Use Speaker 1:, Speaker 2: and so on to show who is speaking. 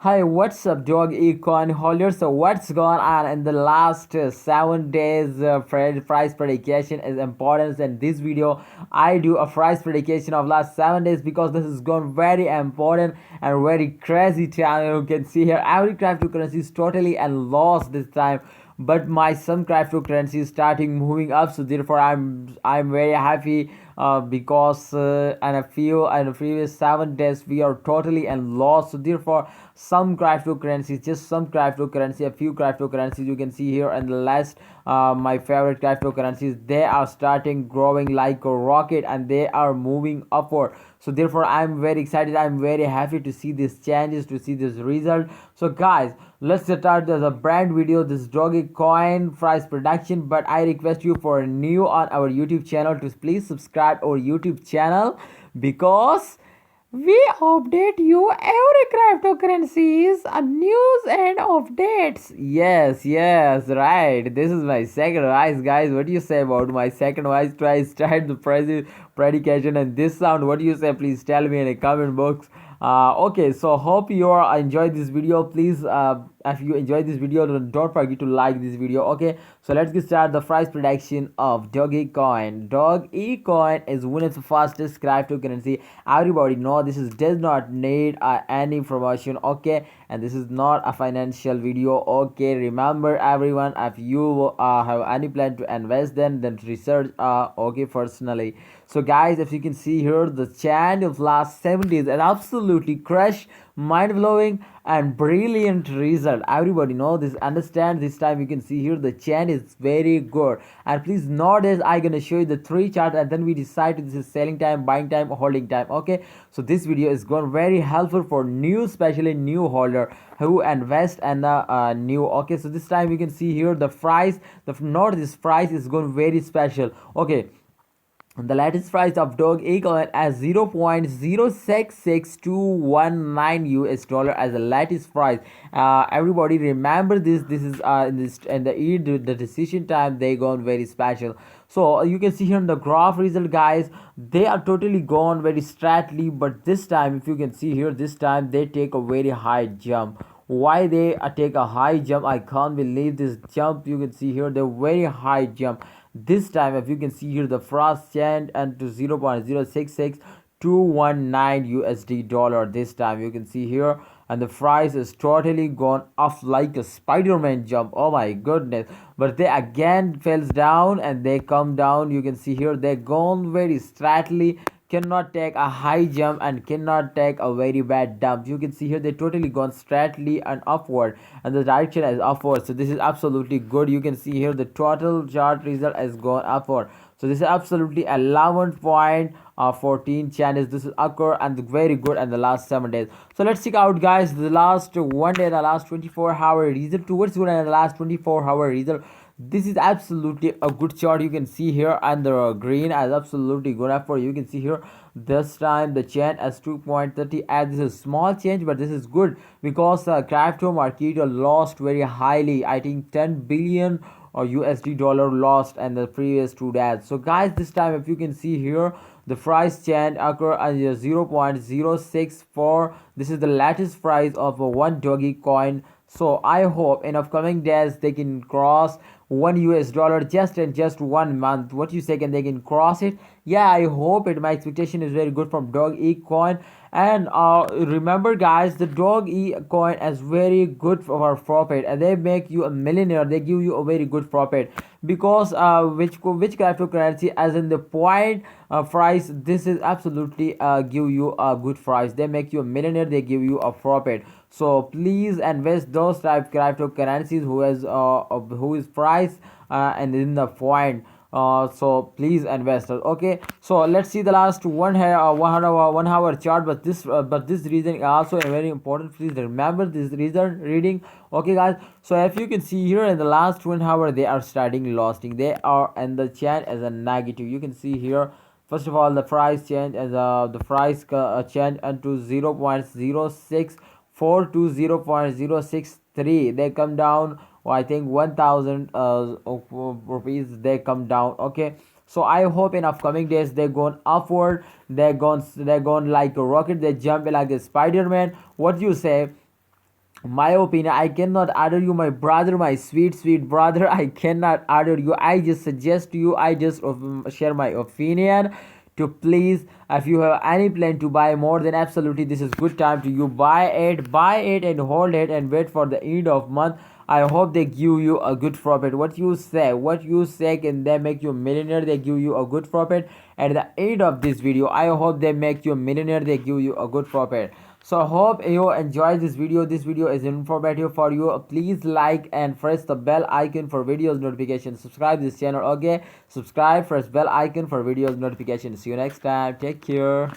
Speaker 1: Hi, what's up, Dogecoin holders? So, what's going on in the last 7 days? Price prediction is important. In this video, I do a price prediction of last 7 days because this is going very important and very crazy time. You can see here every cryptocurrency is totally and lost this time, but my some cryptocurrency is starting moving up. So therefore, I'm very happy because in a previous 7 days we are totally and lost. So therefore, some cryptocurrencies, just some cryptocurrency, a few cryptocurrencies you can see here and the last my favorite cryptocurrencies, they are starting growing like a rocket and they are moving upward. So therefore, I'm very excited, I'm very happy to see these changes, to see this result. So guys, let's start the brand video, this Dogecoin price production. But I request you, for new on our YouTube channel, to please subscribe our YouTube channel because we update you every cryptocurrencies, news and updates. Yes, right. This is my second voice, guys. What do you say about my second voice? Try start the predication and this sound. What do you say? Please tell me in the comment box. Okay, so hope you are enjoyed this video. Please, if you enjoyed this video, don't forget to like this video. Okay, so let's get started the price prediction of Dogecoin. Dogecoin is one of the fastest cryptocurrency. Everybody know this is does not need any promotion. Okay, and this is not a financial video. Okay, remember everyone, if you have any plan to invest, then research okay personally. So guys, if you can see here, the chant of last 7 days and absolutely crush, mind-blowing and brilliant result. Everybody know this, understand this time. You can see here the chant is very good. And please notice I gonna show you the three charts and then we decide this is selling time, buying time, holding time. Okay, so this video is going very helpful for new, especially new holder who invest and new. Okay, so this time you can see here the price, the note this price is going very special. Okay, the latest price of Dogecoin as 0.066219 US dollar as the latest price. Everybody remember this. This is in this and the decision time they gone very special. So you can see here in the graph result, guys, they are totally gone very straightly. But this time, if you can see here, this time they take a very high jump. Why they take a high jump? I can't believe this jump. You can see here the very high jump. This time, if you can see here, the frost chant and to 0.066219 USD dollar. This time you can see here, and the price is totally gone off like a Spider-Man jump. Oh my goodness. But they again falls down and they come down. You can see here they gone very straightly, cannot take a high jump and cannot take a very bad dump. You can see here they totally gone straightly and upward, and the direction is upward. So this is absolutely good. You can see here the total chart result has gone upward. So this is absolutely 11.14 channels. This is occur and very good in the last 7 days. So let's check out, guys, the last one day, the last 24-hour result towards good and the last 24-hour result. This is absolutely a good chart. You can see here, and the green is absolutely good for you can see here this time the change as 2.30, and this is small change, but this is good because crypto market lost very highly. I think 10 billion or USD dollar lost in the previous 2 days. So guys, this time if you can see here, the price change occur at 0.064. This is the latest price of a one Dogecoin. So I hope in upcoming days they can cross $1 just in just 1 month. What you say, can they can cross it? Yeah, I hope it. My expectation is very good from Dogecoin. And remember, guys, the Dogecoin is very good for our profit, and they make you a millionaire. They give you a very good profit because which cryptocurrency, as in the point price, this is absolutely give you a good price. They make you a millionaire. They give you a profit. So please invest those type cryptocurrencies who is price and in the point. So please invest. Okay, so let's see the last 1 hour chart. But this reason also very important. Please remember this reason reading. Okay, guys, so if you can see here in the last 1 hour they are starting losing. They are in the chart as a negative. You can see here, first of all, the price change as the price change into 0.064 to 0.063. They come down, I think 1000 rupees they come down. Okay, so I hope in upcoming days they're going upward. They're going like a rocket. They jump like a Spider-Man. What do you say? my opinion, I cannot order you, my brother, my sweet brother. I cannot order you. I just suggest you, I just share my opinion to please, if you have any plan to buy more, then absolutely this is good time to you buy it and hold it and wait for the end of month. I hope they give you a good profit. What you say, can they make you a millionaire? They give you a good profit at the end of this video. I hope they make you a millionaire. They give you a good profit. So hope you enjoy this video. This video is informative for you. Please like and press the bell icon for videos notifications. Subscribe this channel. Okay, subscribe, press bell icon for videos notifications. See you next time. Take care.